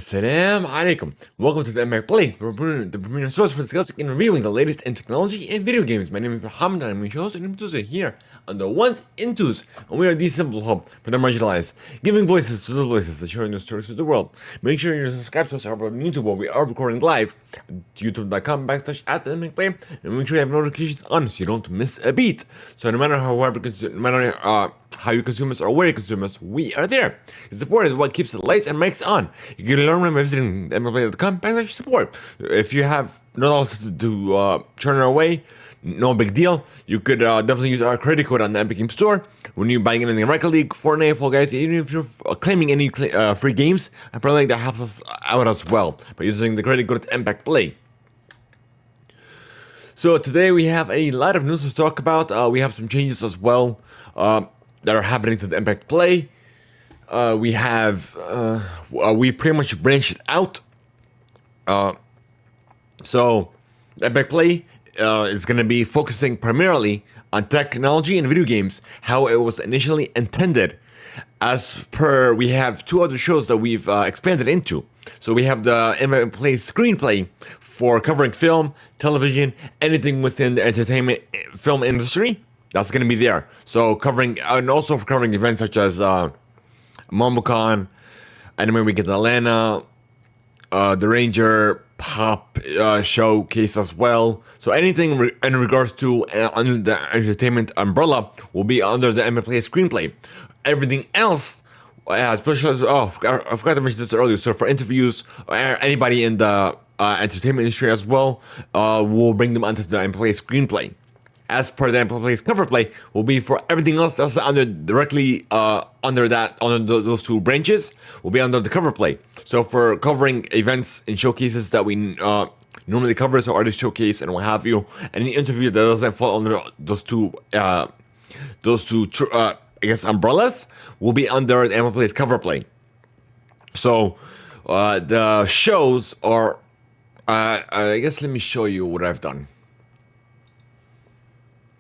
Assalamu alaikum. Welcome to the Theimpactplay, the premier source for discussing and reviewing the latest in technology and video games. My name is Muhammad and I'm your host and I'm here on the ones and twos, and we are the simple hope for the marginalized, giving voices to the voices that share the stories to the world. Make sure you subscribe to us over on YouTube where we are recording live at youtube.com/@Theimpactplay, and make sure you have notifications on so you don't miss a beat. So no matter how you consume us or where you consume us, we are there. Your support is what keeps the lights and mics on. You can learn by visiting theimpactplay.com/support. If you have no dollars to turn away, no big deal. You could definitely use our credit code on the Epic Game Store when you're buying anything in Rocket League, Fortnite, Fall Guys, even if you're claiming any free games. I probably think that helps us out as well by using the credit code Theimpactplay. So today we have a lot of news to talk about. We have some changes as well that are happening to the Theimpactplay. We pretty much branched out. So Theimpactplay is going to be focusing primarily on technology and video games, how it was initially intended. As per, we have two other shows that we've expanded into. So we have the Theimpactplay screenplay for covering film, television, anything within the entertainment film industry. That's going to be there. So covering, and also for covering events such as MomoCon, Anime Week in Atlanta, the Ranger Pop showcase as well. So anything in regards to under the entertainment umbrella will be under the Theimpactplay screenplay. Everything else, especially I forgot to mention this earlier. So for interviews, anybody in the entertainment industry as well, we'll bring them onto the Theimpactplay screenplay. As per the Theimpactplay's cover play, will be for everything else that's directly under those two branches will be under the cover play. So for covering events and showcases that we normally cover, so artist showcase and what have you, any interview that doesn't fall under those two umbrellas will be under the Theimpactplay's cover play. So the shows are, I guess let me show you what I've done.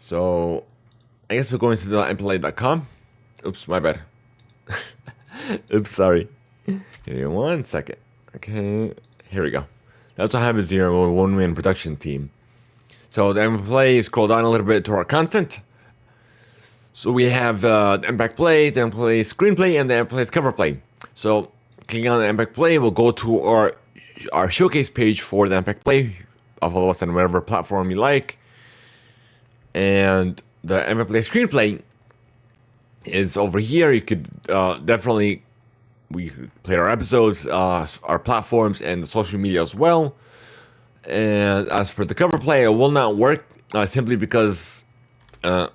So, I guess we're going to the Theimpactplay.com. Oops, my bad. Oops, sorry. Give me 1 second. Okay, here we go. That's what happens here with a one-man production team. So, the Theimpactplay, scroll down a little bit to our content. So, we have the Theimpactplay, the Theimpactplay screenplay, and the Theimpactplay's cover play. So, clicking on the Theimpactplay, we'll go to our showcase page for the Theimpactplay. Follow us on whatever platform you like. And the Theimpactplay screenplay is over here. You could we play our episodes, our platforms, and the social media as well. And as for the cover play, it will not work simply because the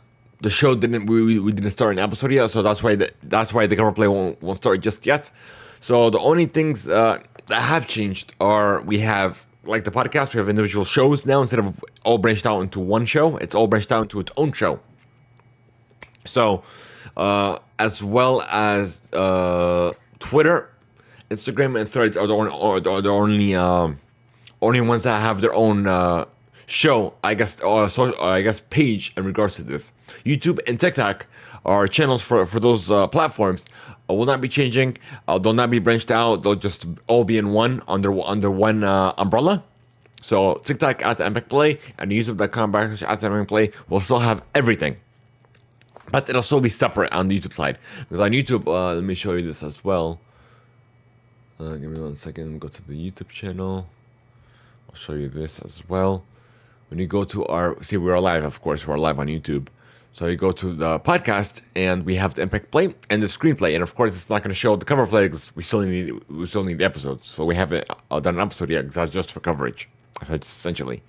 show we didn't start an episode yet. So that's why the cover play won't start just yet. So the only things that have changed are we have. Like the podcast, we have individual shows now instead of all branched out into one show. It's all branched out into its own show. So, as well as Twitter, Instagram, and Threads are the only ones that have their own show. I guess page in regards to this. YouTube and TikTok are channels for those platforms. Will not be changing. They'll not be branched out. They'll just all be in one under one umbrella. So TikTok at Theimpactplay and YouTube.com/@Theimpactplay will still have everything, but it'll still be separate on the YouTube side. Because on YouTube, let me show you this as well. Give me 1 second. Go to the YouTube channel. I'll show you this as well. When you go to we're live. Of course, we're live on YouTube. So you go to the podcast, and we have the Theimpactplay and the screenplay, and of course, it's not going to show the cover play because we still need the episodes. So we haven't done an episode yet because that's just for coverage, essentially.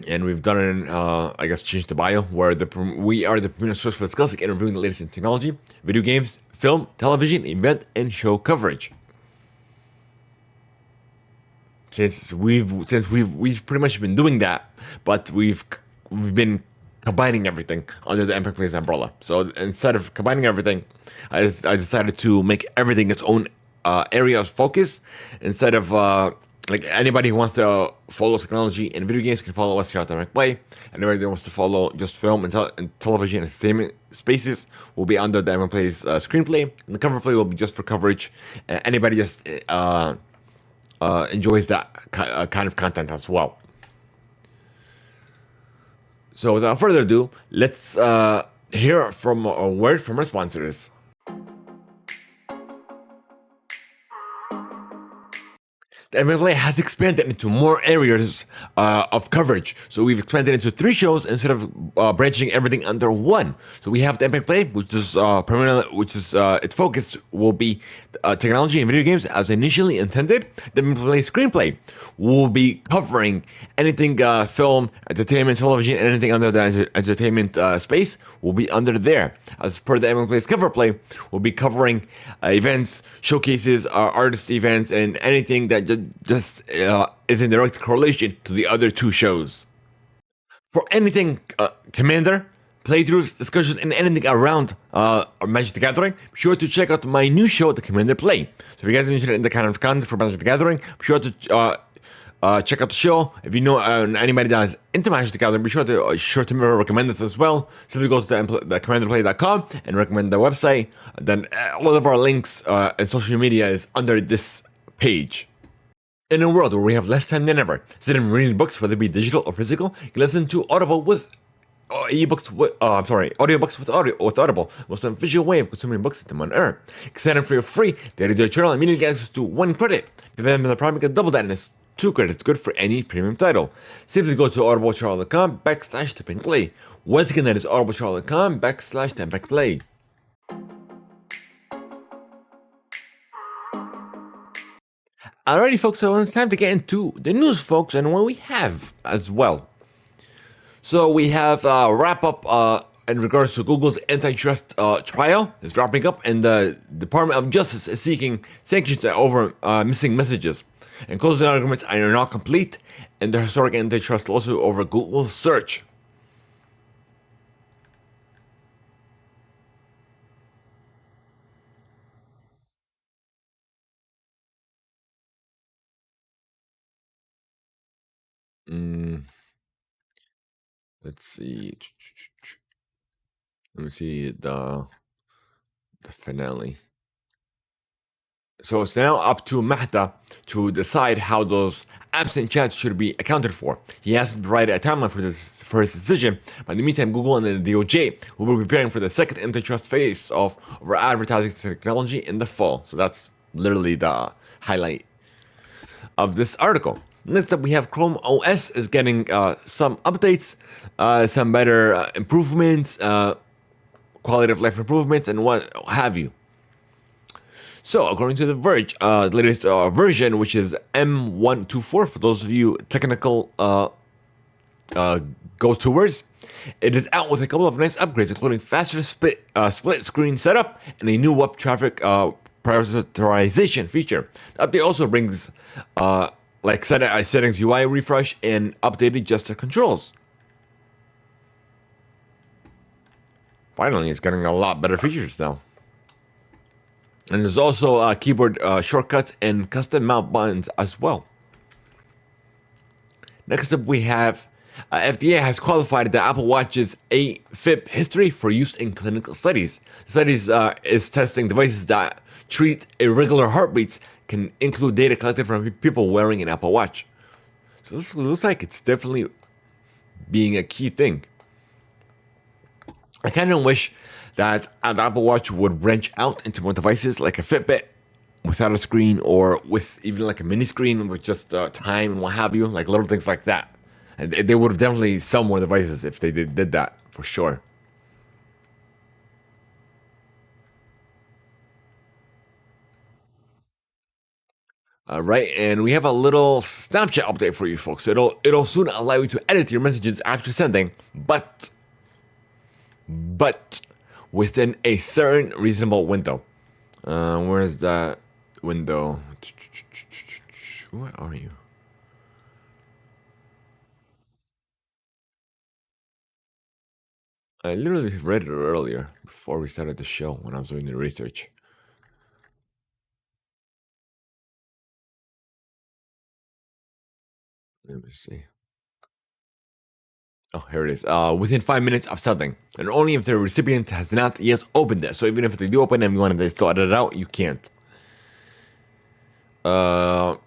And we've done it, changed the bio where we are the premier source for discussing and reviewing the latest in technology, video games, film, television, event, and show coverage. Since we've pretty much been doing that, but we've been combining everything under the Theimpactplay's umbrella. So instead of combining everything, I decided to make everything its own area of focus instead of Like anybody who wants to follow technology and video games can follow us here at Theimpactplay. Anybody that wants to follow just film and television and entertainment spaces will be under the Theimpactplay's screenplay, and the cover play will be just for coverage. Anybody just enjoys that kind of content as well. So without further ado, let's hear from a word from our sponsors. The MLA has expanded into more areas of coverage. So we've expanded into 3 shows instead of branching everything under one. So we have the Epic Play, which is its focus will be technology and video games as initially intended. The Epic Play screenplay will be covering anything film, entertainment, television, and anything under the entertainment space will be under there. As per the Epic Play's cover play, we'll be covering events, showcases, artist events, and anything that just is in direct correlation to the other 2 shows. For anything Commander, playthroughs, discussions, and anything around Magic the Gathering, be sure to check out my new show, The Commander Play. So if you guys are interested in the kind of content for Magic the Gathering, be sure to check out the show. If you know anybody that is into Magic the Gathering, be sure to recommend this as well. Simply go to the commanderplay.com and recommend the website. Then all of our links and social media is under this page. In a world where we have less time than ever, instead of reading books, whether it be digital or physical, you listen to audiobooks with Audible, most efficient way of consuming books in one earth. Sign up for your free daily journal and immediately get access to 1 credit. If you have the Prime, you can double that, and it's 2 credits, good for any premium title. Simply go to audibletrial.com/Theimpactplay. Once again, that is audibletrial.com/Theimpactplay. Alrighty, folks, so it's time to get into the news, folks, and what we have as well. So we have a wrap up in regards to Google's antitrust trial is wrapping up, and the Department of Justice is seeking sanctions over missing messages. And closing arguments are not complete, and the historic antitrust lawsuit over Google search. Let's see. Let me see the finale. So it's now up to Mahta to decide how those absent chats should be accounted for. He hasn't provided a timeline for his decision, but in the meantime, Google and the DOJ will be preparing for the second antitrust phase of over advertising technology in the fall. So that's literally the highlight of this article. Next up, we have Chrome OS is getting some updates, some better improvements, quality of life improvements, and what have you. So, according to The Verge, the latest version, which is M124, for those of you technical go-toers, it is out with a couple of nice upgrades, including faster split screen setup and a new web traffic prioritization feature. The update also brings settings UI refresh and updated gesture controls. Finally, it's getting a lot better features now. And there's also keyboard shortcuts and custom mount buttons as well. Next up, we have FDA has qualified the Apple Watch's AFib history for use in clinical studies. The studies is testing devices that treat irregular heartbeats, can include data collected from people wearing an Apple Watch. So it looks like it's definitely being a key thing. I kind of wish that the Apple Watch would branch out into more devices like a Fitbit without a screen, or with even like a mini screen with just time and what have you, like little things like that. And they would have definitely sell more devices if they did that, for sure. Right, and we have a little Snapchat update for you folks. It'll soon allow you to edit your messages after sending, but within a certain reasonable window. Where's that window? Where are you? I literally read it earlier before we started the show when I was doing the research. Let me see. Oh, here it is. Within 5 minutes of sending, and only if the recipient has not yet opened it. So even if they do open it and you want to still edit it out, you can't. And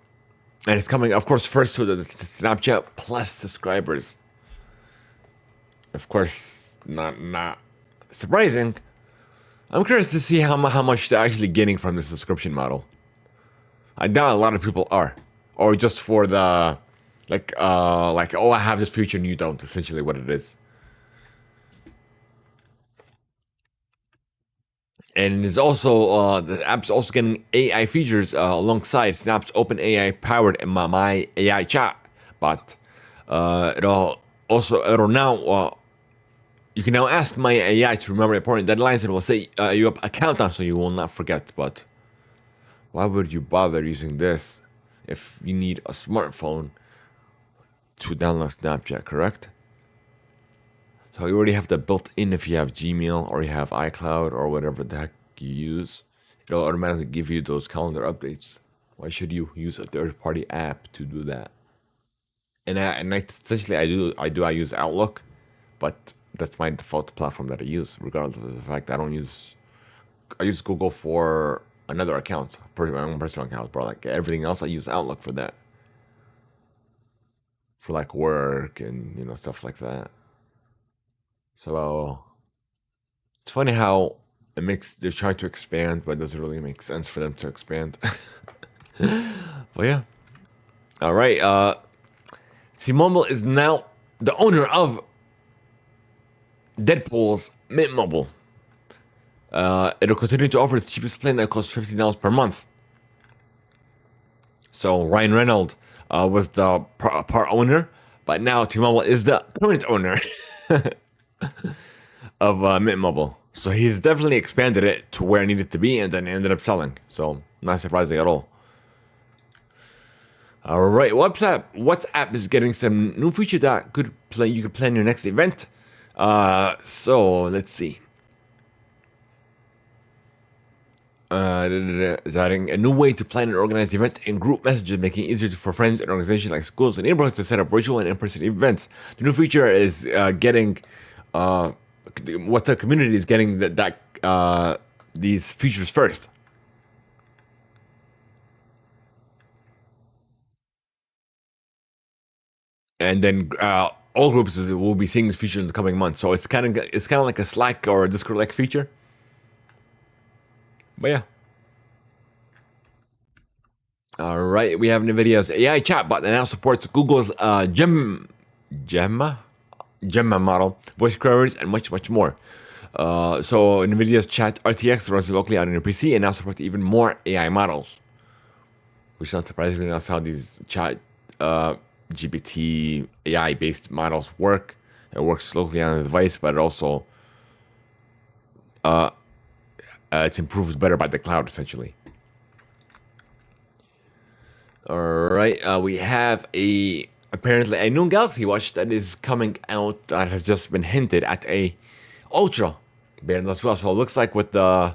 it's coming, of course, first to the Snapchat Plus subscribers. Of course, not surprising. I'm curious to see how much they're actually getting from the subscription model. I doubt a lot of people are, or just for the like oh, I have this feature and you don't. Essentially, what it is. And it's also the app's also getting AI features alongside Snap's open AI powered my AI chat bot. It'll now you can now ask my AI to remember important deadlines, and it will say you have a countdown so you will not forget. But why would you bother using this if you need a smartphone to download Snapchat? Correct. So you already have that built in if you have Gmail or you have iCloud or whatever the heck you use. It'll automatically give you those calendar updates. Why should you use a third-party app to do that? And essentially I use Outlook, but that's my default platform that I use, regardless of the fact I use Google for another account, my own personal account, but like everything else I use Outlook for that. For like work and stuff like that. So it's funny how they're trying to expand, but it doesn't really make sense for them to expand. But yeah. All right. T-Mobile is now the owner of Deadpool's Mint Mobile. It'll continue to offer its cheapest plan that costs $50 per month. So Ryan Reynolds was the part owner, but now T-Mobile is the current owner of Mint Mobile. So he's definitely expanded it to where it needed to be and then ended up selling. So not surprising at all. All right, WhatsApp is getting some new feature that you could plan your next event. So let's see. Is adding a new way to plan and organize events in group messages, making it easier for friends and organizations like schools and neighborhoods to set up virtual and in-person events. The new feature is getting what the community is getting these features first. And then all groups will be seeing this feature in the coming months. So it's kind of like a Slack or a Discord-like feature. But yeah. All right, we have NVIDIA's AI chatbot that now supports Google's Gemma model, voice queries, and much, much more. So NVIDIA's Chat RTX runs locally on your PC and now supports even more AI models. Which not surprisingly, that's how these chat GPT AI-based models work. It works locally on the device, but it also it's improved better by the cloud, essentially. All right, we have apparently a new Galaxy Watch that is coming out that has just been hinted at a Ultra band as well. So it looks like with the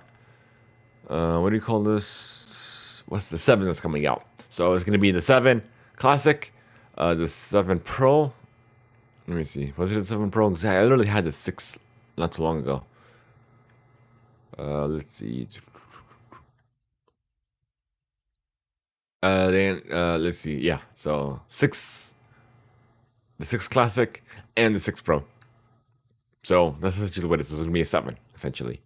what do you call this? What's the 7 that's coming out? So it's going to be the 7 Classic, the 7 Pro. Let me see. Was it the 7 Pro? Exactly. I literally had the 6 not too long ago. Let's see. Let's see. Yeah. So the 6 Classic and the 6 Pro. So that's essentially what it is. It's going to be a 7, essentially.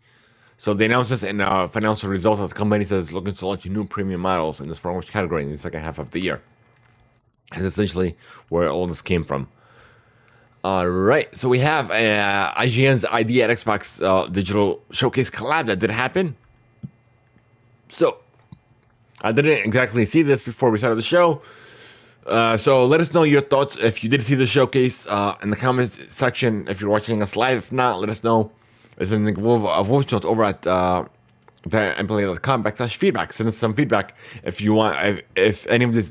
So they announced this in financial results as the company says looking to launch new premium models in the smartwatch category in the second half of the year. That's essentially where all this came from. All right, so we have IGN's ID at Xbox digital showcase collab that did happen. So I didn't exactly see this before we started the show. So let us know your thoughts if you did see the showcase in the comments section. If you're watching us live, if not, let us know. There's a voice note over at Theimpactplay.com/feedback. Send us some feedback if you want. If any of this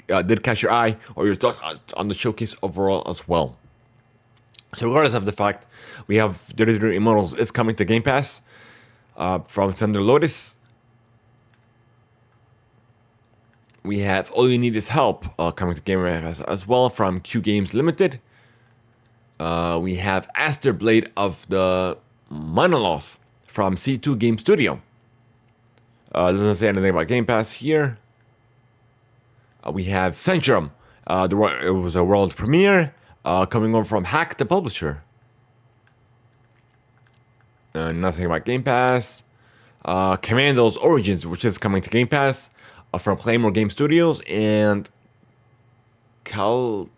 did catch your eye, or your thoughts on the showcase overall as well. So regardless of the fact, we have Dirty Dirty Immortals is coming to Game Pass from Thunder Lotus. We have All You Need Is Help coming to Game Pass as well from Q Games Limited. We have Aster Blade of the Monoloth from C2 Game Studio. Doesn't say anything about Game Pass here. We have Centrum. It was a world premiere coming over from Hack, the publisher. Nothing about Game Pass. Commando's Origins, which is coming to Game Pass from Claymore Game Studios, and Calypso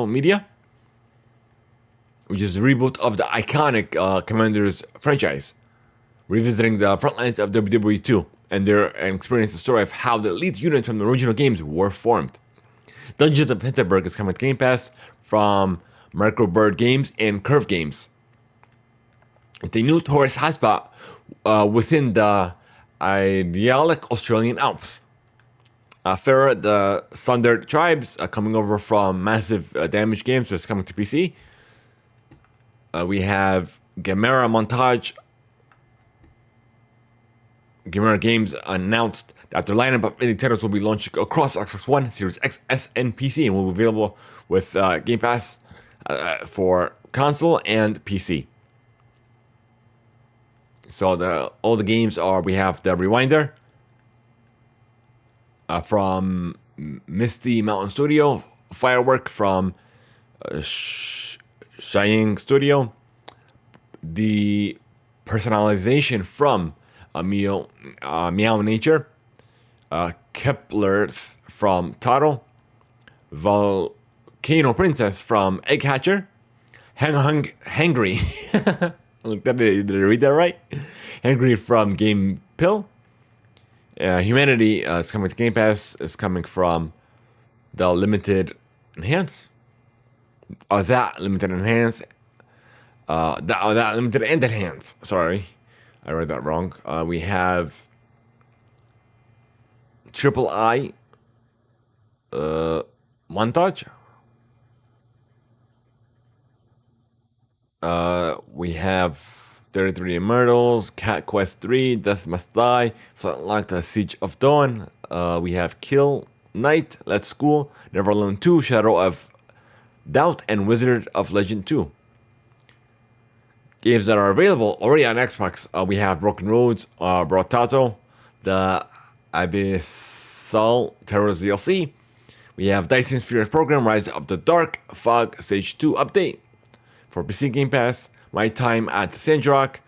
Media, which is a reboot of the iconic Commanders franchise, revisiting the front lines of WWE 2 and experience the story of how the elite units from the original games were formed. Dungeons of Hinterberg is coming to Game Pass from Microbird Games and Curve Games. It's a new tourist hotspot within the idyllic Australian Alps. Farah, the Sundered Tribes, coming over from Massive Damage Games, which is coming to PC. We have Gamera Montage. Gamera Games announced that their lineup of indie titles will be launched across Xbox One, Series X, S, and PC, and will be available with Game Pass for console and PC. So all the games are, we have the Rewinder from Misty Mountain Studio, Firework from Shining Studio, the personalization from Meow Nature, Kepler from Taro, Volcano Princess from Egg Hatcher, Hangry. Look, did I read that right? Hangry from Game Pill. Humanity is coming to Game Pass. Is coming from the Limited Enhance. That Limited Enhance. That Limited and Enhance. Sorry, I read that wrong. We have Triple I Montage. We have 33 Immortals, Cat Quest 3, Death Must Die, like the Siege of Dawn. We have Kill Knight, Let's School, Never Alone 2, Shadow of Doubt, and Wizard of Legend 2. Games that are available already on Xbox. We have Broken Roads, Brotato, the Abyssal Terrors DLC. We have Dyson's Furious Program, Rise of the Dark, Fog Stage 2 update. For PC Game Pass, My Time at Sandrock,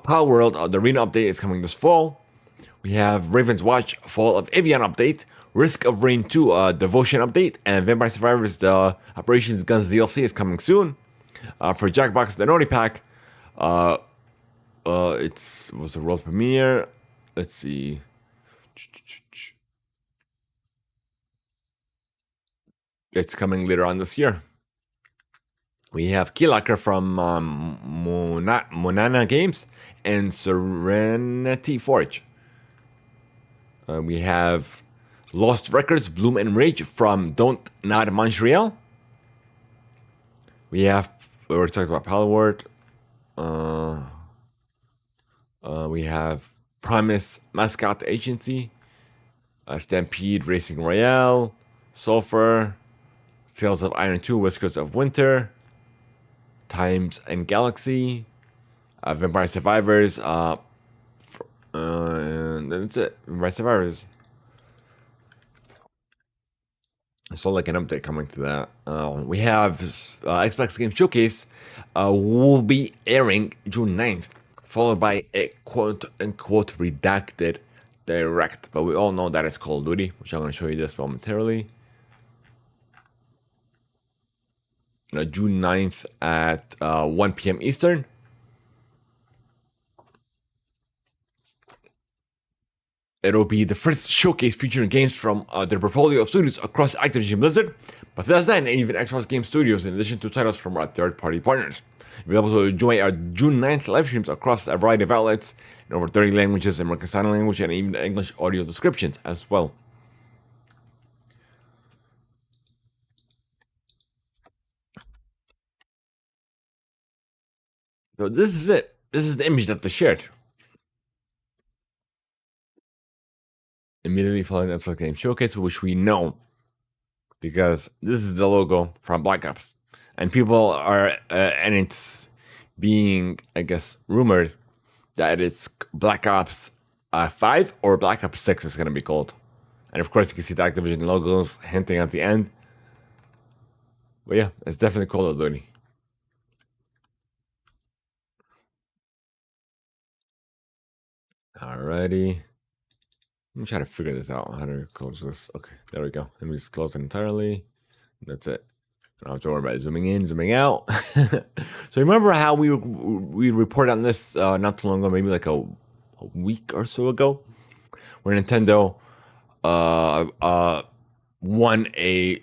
Power World, the Arena update is coming this fall. We have Raven's Watch, Fall of Evian update, Risk of Rain 2, Devotion update, and Vampire Survivors, the Operations Guns DLC is coming soon. For Jackbox, the Naughty Pack, it was a world premiere. Let's see. It's coming later on this year. We have Keylocker from Monana Games and Serenity Forge. We have Lost Records, Bloom and Rage from Don't Nod Montreal. We already talked about Palworld. We have Promise Mascot Agency, Stampede Racing Royale, Sulfur, Tales of Iron 2, Whiskers of Winter, Times and Galaxy, Vampire Survivors, and that's it. Vampire Survivors. So like an update coming to that. We have Xbox Game Showcase will be airing June 9th, followed by a quote-unquote redacted direct. But we all know that it's Call of Duty, which I'm going to show you this momentarily. June 9th at 1 p.m. Eastern. It'll be the first showcase featuring games from their portfolio of studios across Activision Blizzard, Bethesda, and even Xbox Game Studios, in addition to titles from our third-party partners. You'll be able to enjoy our June 9th live streams across a variety of outlets in over 30 languages, American Sign Language, and even English audio descriptions as well. So this is it. This is the image that they shared. immediately following the Xbox Game Showcase, which we know because this is the logo from Black Ops, and people are and it's being, I guess, rumored that it's Black Ops 5 or Black Ops 6 is going to be called. And of course, you can see the Activision logos hinting at the end. But yeah, it's definitely Call of Duty. Alrighty. Let me try to figure this out. How to close this? Okay, there we go. Let me just close it entirely. That's it. I don't have to worry about zooming in, zooming out. So remember how we reported on this not too long ago, maybe like a week or so ago, where Nintendo won a,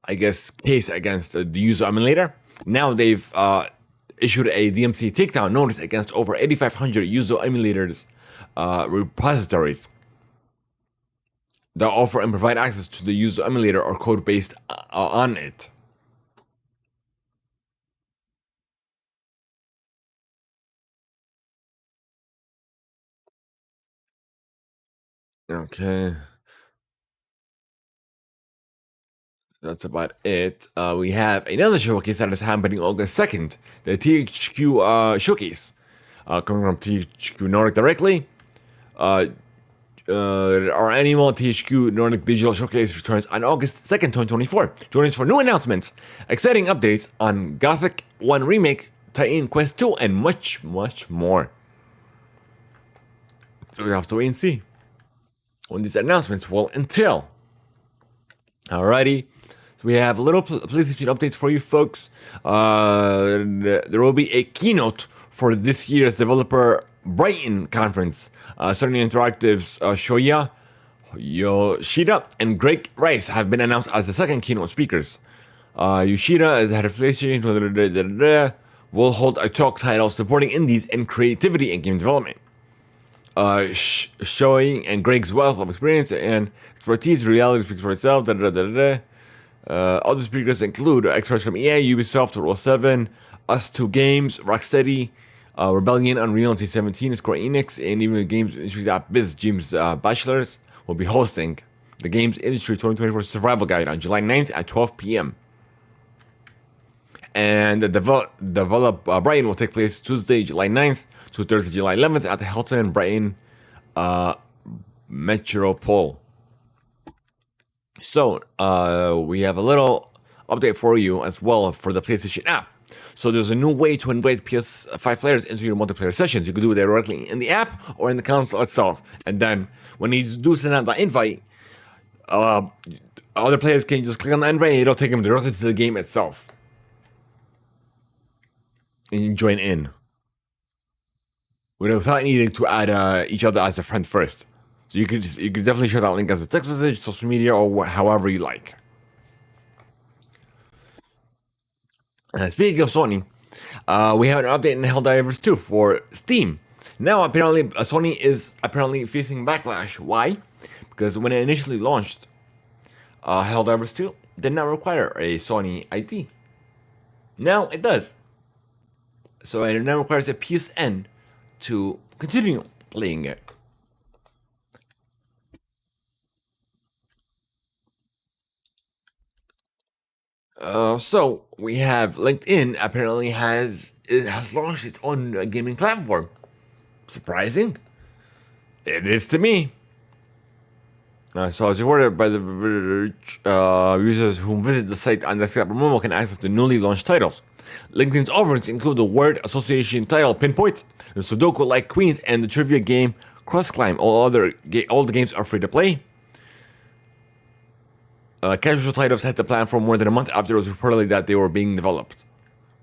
I guess, case against the user emulator. Now they've issued a DMC takedown notice against over 8,500 user emulators repositories that offer and provide access to the user emulator or code based on it. Okay, that's about it. We have another showcase that is happening August 2nd, the THQ showcase, coming from THQ Nordic directly. Our annual THQ Nordic Digital Showcase returns on August 2nd, 2024. Join us for new announcements, exciting updates on Gothic 1 Remake, Titan Quest 2, and much, much more. So we have to wait and see when these announcements will entail. Alrighty. So we have a little PlayStation updates for you folks. There will be a keynote for this year's developer Brighton conference. Sony Interactive's Shoya Yoshida and Greg Rice have been announced as the second keynote speakers. Yoshida, as head of PlayStation, will hold a talk titled Supporting Indies in Creativity and Game Development. Showing and Greg's wealth of experience and expertise, reality speaks for itself. Other speakers include experts from EA, Ubisoft, Roll 7, Us2 Games, Rocksteady, Rebellion, Unreal, T17, Square Enix, and even the Games Industry.biz. James Bachelors will be hosting the Games Industry 2024 Survival Guide on July 9th at 12 p.m. And the develop Brighton will take place Tuesday, July 9th to Thursday, July 11th at the Hilton Brighton Metropole. So we have a little update for you as well for the PlayStation app. So there's a new way to invite PS5 players into your multiplayer sessions. You can do it directly in the app or in the console itself. And then when you do send out the invite, other players can just click on the invite and it'll take them directly to the game itself. And you join in without needing to add each other as a friend first. So you could definitely share that link as a text message, social media, or however you like. Speaking of Sony, we have an update in Helldivers 2 for Steam. Now apparently Sony is facing backlash. Why? Because when it initially launched, Helldivers 2 did not require a Sony ID. Now it does. So it now requires a PSN to continue playing it. So we have LinkedIn apparently has launched its own gaming platform. Surprising. It is to me. So as reported by the users who visit the site on desktop or mobile can access the newly launched titles. LinkedIn's offerings include the word association title Pinpoint, the Sudoku-like Queens, and the trivia game Cross Climb. All the games are free to play. Casual titles had the plan for more than a month after it was reportedly that they were being developed.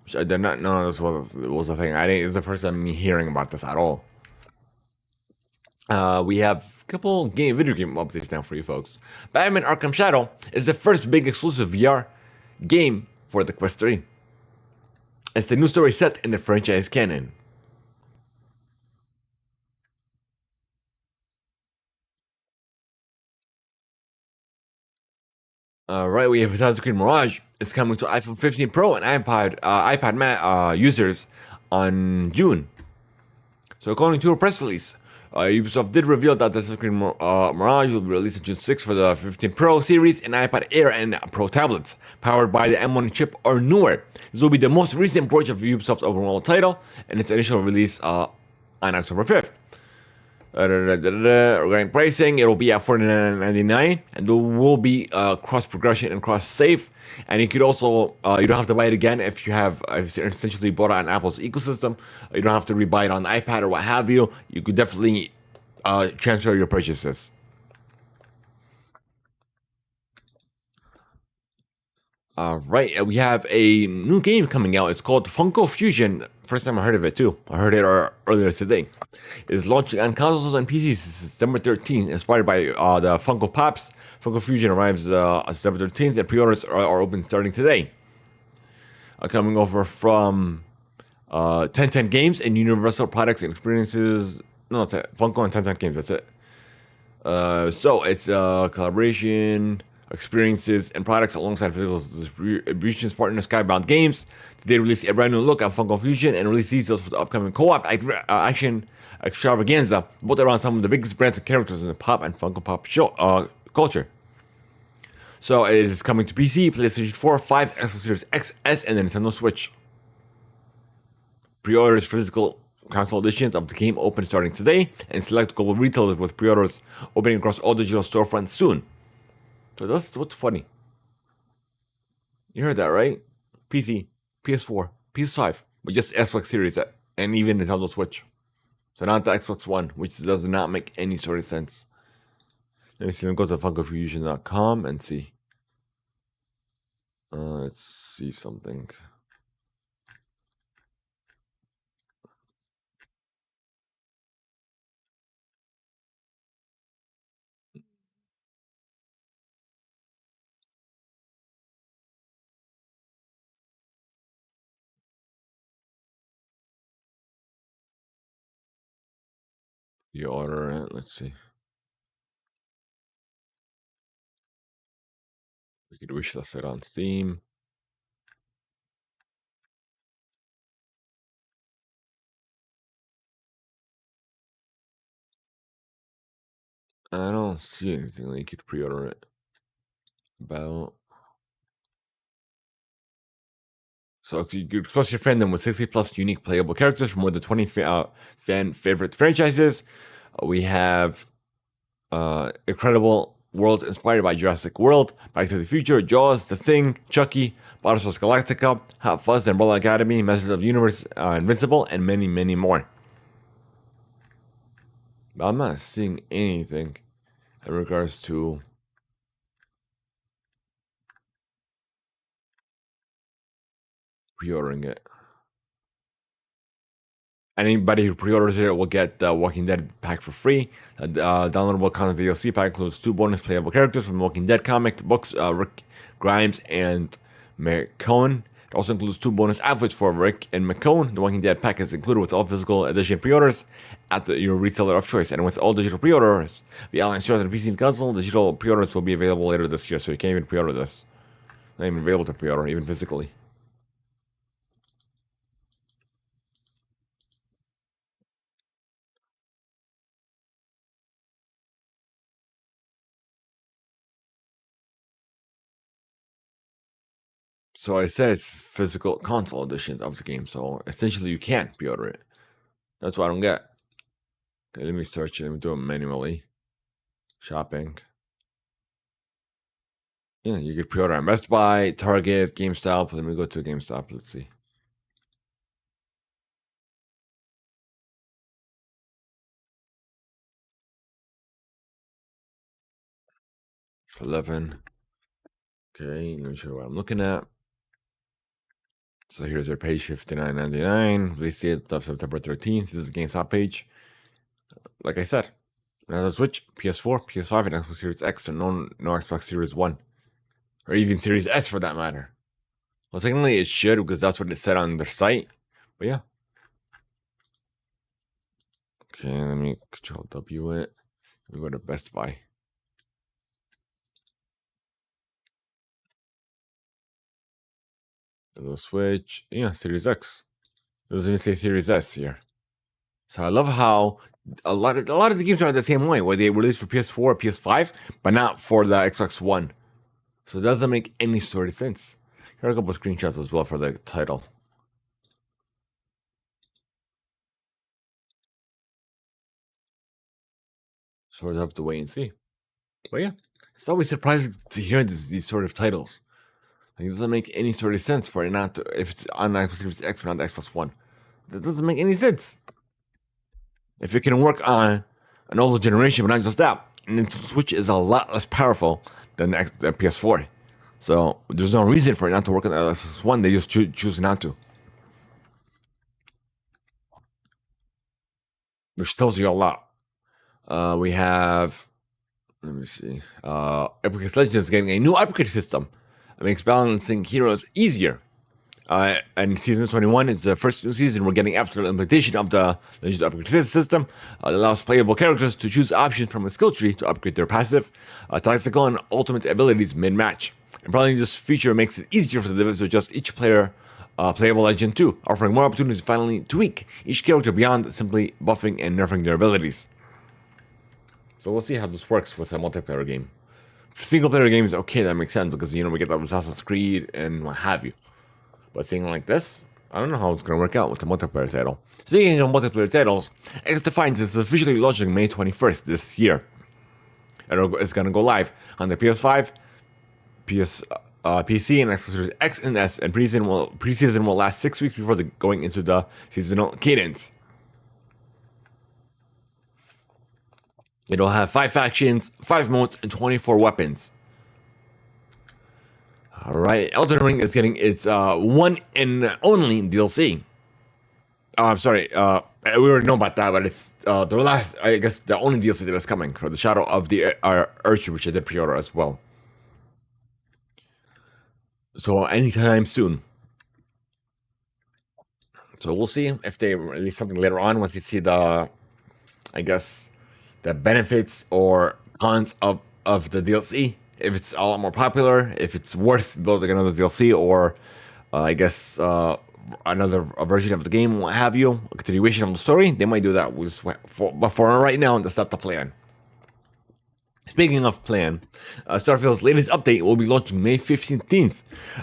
Which I did not know this was a thing. It's the first time me hearing about this at all. We have a couple video game updates now for you folks. Batman Arkham Shadow is the first big exclusive VR game for the Quest 3. It's the new story set in the franchise canon. Right, we have Assassin's Creed Mirage. It's coming to iPhone 15 Pro and iPad users on June. So according to a press release, Ubisoft did reveal that the Assassin's Creed Mirage will be released on June 6th for the 15 Pro series and iPad Air and Pro tablets, powered by the M1 chip or newer. This will be the most recent approach of Ubisoft's open world title, and its initial release on October 5th. Regarding pricing, it will be at $49.99, and there will be cross progression and cross save. And you could also you don't have to buy it again if you have essentially bought it on Apple's ecosystem. You don't have to rebuy it on the iPad or what have you. You could definitely transfer your purchases. All right, we have a new game coming out. It's called Funko Fusion. First time I heard of it too. I heard it earlier today. It's launching on consoles and PCs September 13th, inspired by the Funko Pops. Funko Fusion arrives on September 13th, and pre-orders are open starting today. Coming over from 1010 Games and Universal Products and Experiences. No, that's it. Funko and 1010 Games. That's it. So it's collaboration, experiences, and products alongside physical distribution partner Skybound Games. They released a brand new look at Funko Fusion and released details for the upcoming co-op action extravaganza, built around some of the biggest brands and characters in the pop and Funko Pop show culture. So it is coming to PC, PlayStation 4, 5, Xbox Series X, S, and the Nintendo Switch. Pre-orders physical console editions of the game open starting today, and select global retailers with pre-orders opening across all digital storefronts soon. So that's what's funny. You heard that, right? PC, PS4, PS5, but just Xbox Series X, and even Nintendo Switch. So not the Xbox One, which does not make any sort of sense. Let me see. Let me go to funkofusion.com and see. Let's see something. You order it. Let's see. We could wish list it on Steam. I don't see anything like you could pre-order it. About. So you could express your fandom with 60 plus unique playable characters from more than 20 fan favorite franchises. We have incredible worlds inspired by Jurassic World, Back to the Future, Jaws, The Thing, Chucky, Battlestar Galactica, Hot Fuzz, Umbrella Academy, Masters of the Universe, Invincible, and many, many more. But I'm not seeing anything in regards to pre-ordering it. Anybody who pre-orders it will get the Walking Dead pack for free. Downloadable content DLC pack includes 2 bonus playable characters from Walking Dead comic books, Rick Grimes and McCone. It also includes 2 bonus outfits for Rick and McCone. The Walking Dead pack is included with all physical edition pre-orders at your retailer of choice, and with all digital pre-orders via online stores and PC and console. Digital pre-orders will be available later this year, so you can't even pre-order this. Not even available to pre-order, even physically. So it says physical console editions of the game, so essentially you can't pre-order it. That's what I don't get. Okay, let me search it. Let me do it manually. Shopping. Yeah, you could pre-order on Best Buy, Target, GameStop. Let me go to GameStop. Let's see. For 11. Okay, let me show you what I'm looking at. So here's their page, $59.99. Release date of September 13th. This is the GameStop page. Like I said, another Switch, PS4, PS5, and Xbox Series X, and no Xbox Series One, or even Series S for that matter. Well, technically it should because that's what it said on their site. But yeah. Okay, let me Control W it. Let me go to Best Buy. The Switch, yeah, Series X. It doesn't even say Series S here. So I love how a lot of the games are the same way, where they release for PS4, PS5, but not for the Xbox One. So it doesn't make any sort of sense. Here are a couple of screenshots as well for the title. So we'll have to wait and see. But yeah, it's always surprising to hear these sort of titles. Like, it doesn't make any sort of sense for it not to, if it's on Xbox Series X but not the Xbox One. That doesn't make any sense. If it can work on an older generation, but not just that, and then Switch is a lot less powerful than the PS4. So there's no reason for it not to work on the Xbox One. They just choose not to. Which tells you a lot. We have, let me see. Epic Legends is getting a new upgrade system. It makes balancing heroes easier. And season 21 is the first new season we're getting after the implementation of the Legends upgrade system. It allows playable characters to choose options from a skill tree to upgrade their passive, tactical, and ultimate abilities mid-match. And probably this feature makes it easier for the devs to adjust each player playable legend too, offering more opportunities to finally tweak each character beyond simply buffing and nerfing their abilities. So we'll see how this works with a multiplayer game. For single player games, okay, that makes sense because we get the Assassin's Creed and what have you. But seeing like this, I don't know how it's going to work out with the multiplayer title. Speaking of multiplayer titles, X Defiant is officially launching May 21st this year. And it's going to go live on the PS5, PC, and Xbox Series X and S, and preseason will last 6 weeks before going into the seasonal cadence. It'll have 5 factions, 5 modes, and 24 weapons. Alright, Elden Ring is getting its one and only DLC. I'm sorry, we already know about that, but it's the last, I guess, the only DLC that is coming for the Shadow of the Earth, which I did pre-order as well. So anytime soon. So we'll see if they release something later on once they see the, I guess, the benefits or cons of the DLC. If it's a lot more popular, if it's worth building another DLC, or I guess another version of the game, what have you, a continuation of the story, they might do that. But for right now, that's not the plan. Speaking of plan, Starfield's latest update will be launching May 15th.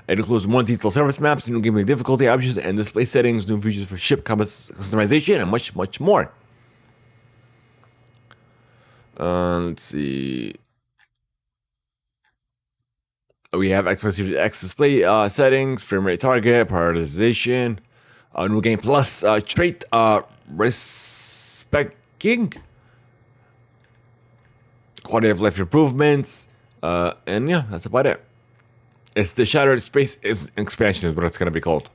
It includes more detailed service maps, new gaming difficulty options, and display settings, new features for ship customization, and much, much more. Let's see. We have Xbox Series X display settings, frame rate target, prioritization, new game plus trait respecting, quality of life improvements, and yeah, that's about it. It's the Shattered Space expansion is what it's going to be called.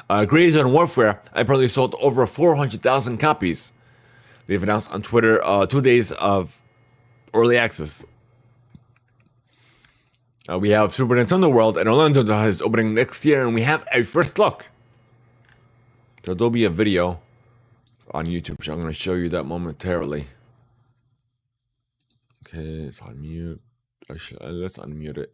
Grey Zone Warfare apparently sold over 400,000 copies. They've announced on Twitter 2 days of early access. We have Super Nintendo World in Orlando that is opening next year, and we have a first look. So there'll be a video on YouTube, which I'm going to show you that momentarily. Okay, it's on mute. Let's unmute it.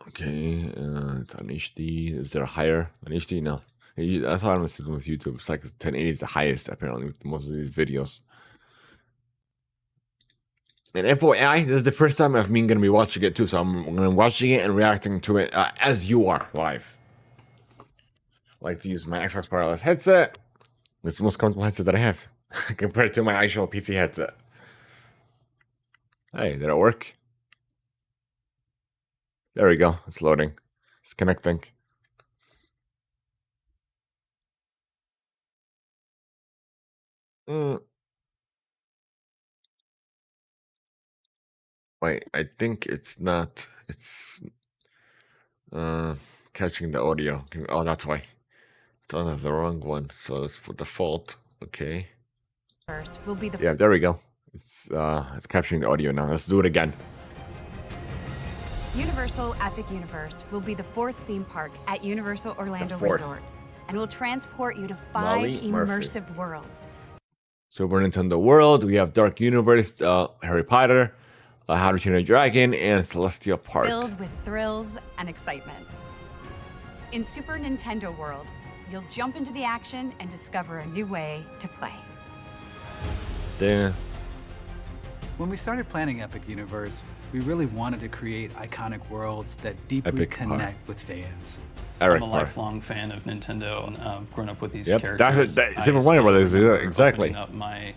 Okay, it's on HD. Is there a higher on HD? No. That's what I'm seeing with YouTube. It's like 1080 is the highest, apparently, with most of these videos. And FYI, this is the first time I've been going to be watching it too, so I'm going to be watching it and reacting to it as you are live. I like to use my Xbox Wireless headset. It's the most comfortable headset that I have compared to my actual PC headset. Hey, did it work? There we go. It's loading. It's connecting. Wait, I think it's not. It's catching the audio. Oh, that's why. It's on the wrong one. So it's for default. Okay. First will be the Yeah, there we go. It's capturing the audio now. Let's do it again. Universal Epic Universe will be the 4th theme park at Universal Orlando Resort and will transport you to 5 immersive worlds. Super Nintendo World, we have Dark Universe, Harry Potter, How to Train a Dragon, and Celestial Park. Filled with thrills and excitement. In Super Nintendo World, you'll jump into the action and discover a new way to play. Damn. When we started planning Epic Universe, we really wanted to create iconic worlds that deeply Epic connect with fans. Eric I'm a Parr. lifelong fan of Nintendo, and I've grown up with these Yep, characters. that's Super Mario Brothers, still remember exactly. opening up my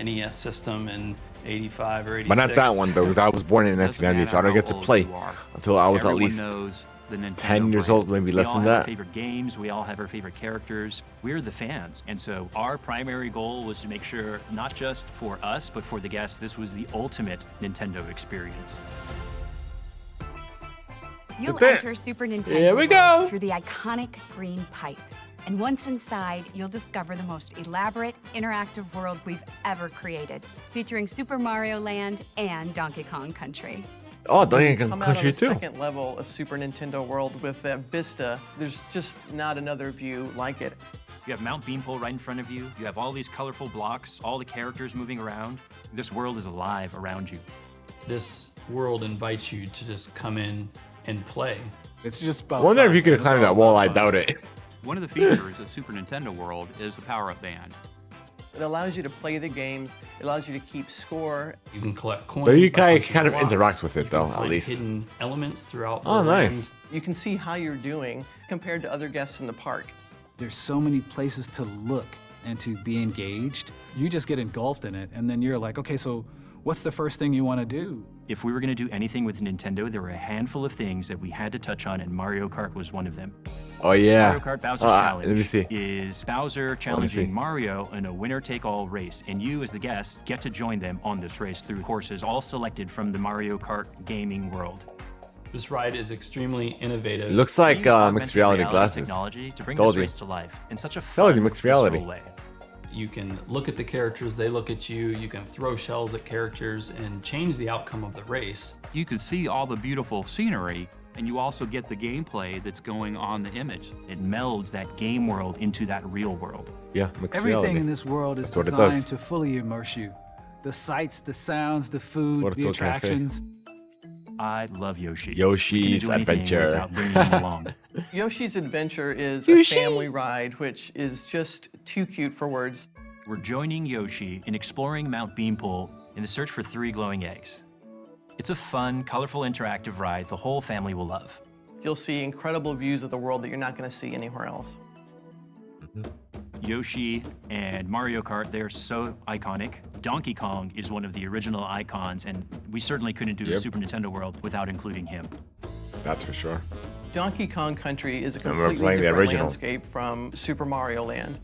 NES system in '85 or '86. But not that one though, because I was born in 1990, so I don't get to play until I was at least knows the Nintendo 10 years brand. old, maybe We less all than have our that. favorite games. We all have our favorite characters. We're the fans, and so our primary goal was to make sure, not just for us, but for the guests, this was the ultimate Nintendo experience. You'll there. enter Super Nintendo Here we World go. through the iconic green pipe. And once inside, you'll discover the most elaborate, interactive world we've ever created, featuring Super Mario Land and Donkey Kong Country. Oh, Donkey Kong Come out on Country the too. second level of Super Nintendo World with that vista. There's just not another view like it. You have Mount Beanpole right in front of you. You have all these colorful blocks, all the characters moving around. This world is alive around you. This world invites you to just come in and play. It's just I about wonder if fun. you could It's climb all that wall. about I fun. doubt it. One of the features of Super Nintendo World is the power-up band. It allows you to play the games. It allows you to keep score. You can collect coins. But you by kind punching of blocks. interact with it You though, can at find least. hidden elements throughout. Oh, the nice. land. You can see how you're doing compared to other guests in the park. There's so many places to look and to be engaged. You just get engulfed in it, and then you're like, okay, so what's the first thing you want to do? If we were going to do anything with Nintendo, there were a handful of things that we had to touch on, and Mario Kart was one of them. Oh yeah. Mario Kart Bowser's Challenge Let me see. is Bowser see. challenging Mario in a winner-take-all race, and you, as the guest, get to join them on this race through courses all selected from the Mario Kart gaming world. This ride is extremely innovative. It looks We like used mixed augmented reality glasses. technology to bring Told this you. race to life in such a Told fun, you, mixed reality. visceral way. You can look at the characters, they look at you, you can throw shells at characters and change the outcome of the race. You can see all the beautiful scenery, and you also get the gameplay that's going on the image. It melds that game world into that real world. Yeah, mixed Everything reality. in this world is That's what it does. designed to fully immerse you. The sights, the sounds, the food, What a the total cafe. attractions. I love Yoshi. Yoshi's We couldn't do anything Adventure. without bringing him along. Yoshi's Adventure is Yoshi. a family ride, which is just too cute for words. We're joining Yoshi in exploring Mount Beanpole in the search for 3 glowing eggs. It's a fun, colorful, interactive ride the whole family will love. You'll see incredible views of the world that you're not going to see anywhere else. Yoshi and Mario Kart, they're so iconic. Donkey Kong is one of the original icons, and we certainly couldn't do Yep. the Super Nintendo world without including him. That's for sure. Donkey Kong Country is a And we're completely playing the different original. landscape from Super Mario Land.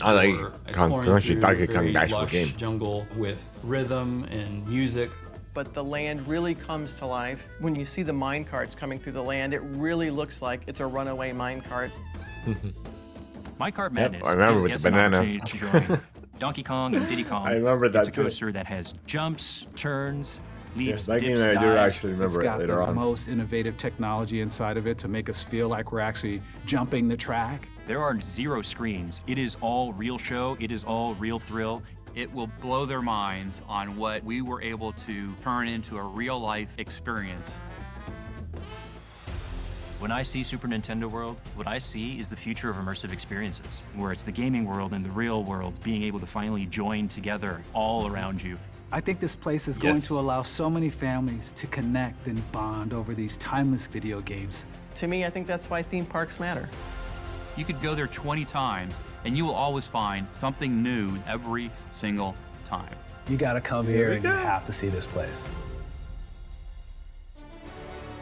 I like We're Kong exploring Country, through Donkey very Kong, the actual lush game. jungle with rhythm and music. But the land really comes to life. When you see the mine carts coming through the land, it really looks like it's a runaway mine cart. My Kart Madness I remember gives with guests the an bananas. opportunity to join Donkey Kong and Diddy Kong. I remember that It's a too. coaster that has jumps, turns, leaps, that game dips, I do dives. actually It's remember it got later the on. most innovative technology inside of it to make us feel like we're actually jumping the track. There are 0 screens. It is all real show. It is all real thrill. It will blow their minds on what we were able to turn into a real-life experience. When I see Super Nintendo World, what I see is the future of immersive experiences, where it's the gaming world and the real world being able to finally join together all around you. I think this place is going Yes. to allow so many families to connect and bond over these timeless video games. To me, I think that's why theme parks matter. You could go there 20 times, and you will always find something new every single time. You gotta come here and you have to see this place.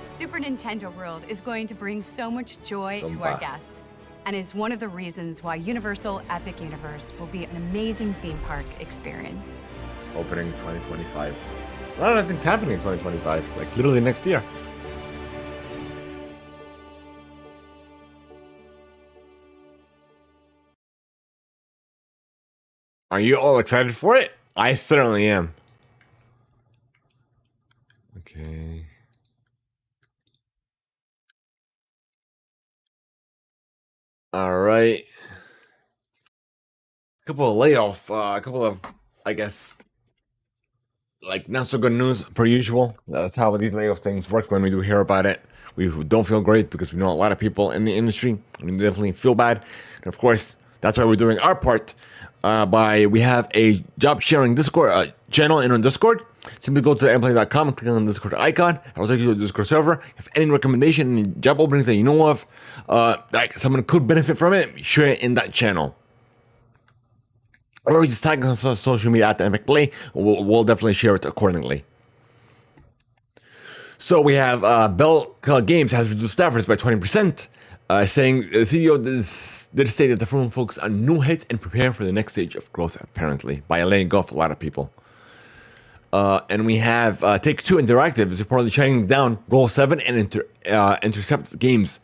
Super Nintendo World is going to bring so much joy to our Zumba. guests, and is one of the reasons why Universal Epic Universe will be an amazing theme park experience. Opening 2025. A lot of things happening in 2025, like literally next year. Are you all excited for it? I certainly am. Okay. All right. A couple of, I guess, like not so good news per usual. That's how these layoff things work when we do hear about it. We don't feel great because we know a lot of people in the industry, and we definitely feel bad. And of course, that's why we're doing our part. We have a job sharing Discord channel in our Discord. Simply go to theimpactplay.com and click on the Discord icon. I'll take you to the Discord server. If any recommendation, any job openings that you know of, like someone could benefit from it, share it in that channel. Or just tag us on social media at Theimpactplay. We'll definitely share it accordingly. So we have Bell Games has reduced staffers by 20%, saying the CEO did state that the firm will focus on new hits and prepare for the next stage of growth, apparently, by laying off a lot of people. And we have Take-Two Interactive is reportedly shutting down Roll 7 and Intercept Games.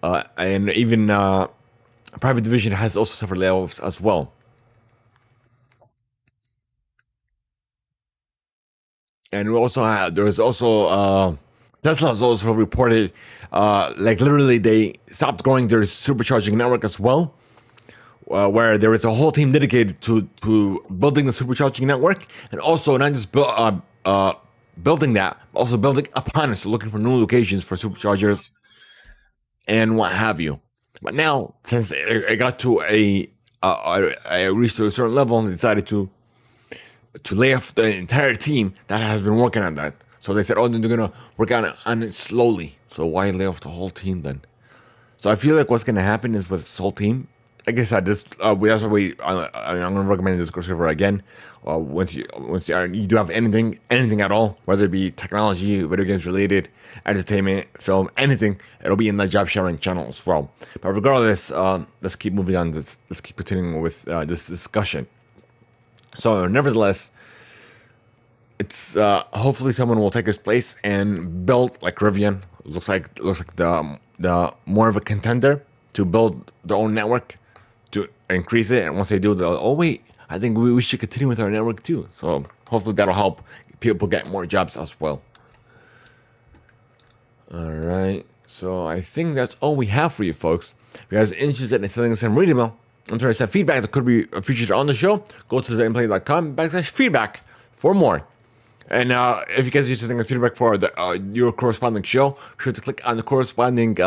And even Private Division has also suffered layoffs as well. And we also have, there's also Tesla's also reported, like literally they stopped growing their supercharging network as well, where there is a whole team dedicated to building the supercharging network, and also not just building that, also building upon it, so looking for new locations for superchargers and what have you. But now, since it got to reached to a certain level, and they decided to lay off the entire team that has been working on that. So they said, oh, they're gonna work on it slowly. So why lay off the whole team then? So I feel like what's gonna happen is with this whole team. Like I said, that's why I'm gonna recommend this Discord server again. Once you do have anything at all, whether it be technology, video games related, entertainment, film, anything, it'll be in the job sharing channel as well. But regardless, let's keep moving on. Let's keep continuing with this discussion. So, nevertheless, it's hopefully someone will take his place and build like Rivian. Looks like the more of a contender to build their own network to increase it. And once they do, they'll, oh wait, I think we should continue with our network too. So hopefully that'll help people get more jobs as well. All right. So I think that's all we have for you folks. If you guys are interested in sending us some read email, I'm trying to send feedback that could be featured on the show, go to theimpactplay.com/feedback for more. And if you guys are sending us feedback for your corresponding show, be sure to click on the corresponding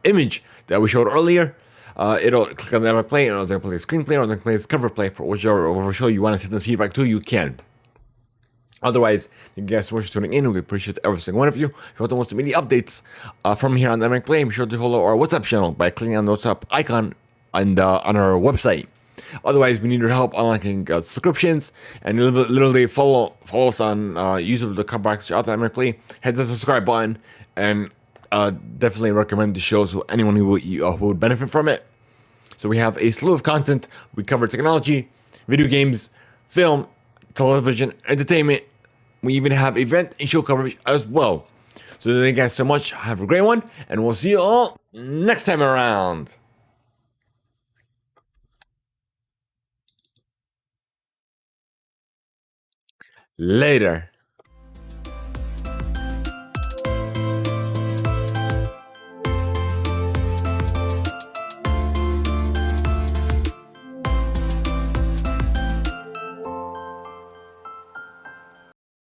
image that we showed earlier. It'll click on the Theimpactplay, and it'll play screenplay or the play cover play for whichever show you want to send us feedback to, you can. Otherwise, thank you guys so much for tuning in. We appreciate every single one of you. If you want the most immediate updates from here on Theimpactplay, be sure to follow our WhatsApp channel by clicking on the WhatsApp icon on our website. Otherwise, we need your help unlocking subscriptions, and literally follow us on youtube.com/Theimpactplay. Hit the subscribe button, and definitely recommend the shows to anyone who would benefit from it. So we have a slew of content. We cover technology, video games, film, television, entertainment. We even have event and show coverage as well. So thank you guys so much. Have a great one, and we'll see you all next time around. Later.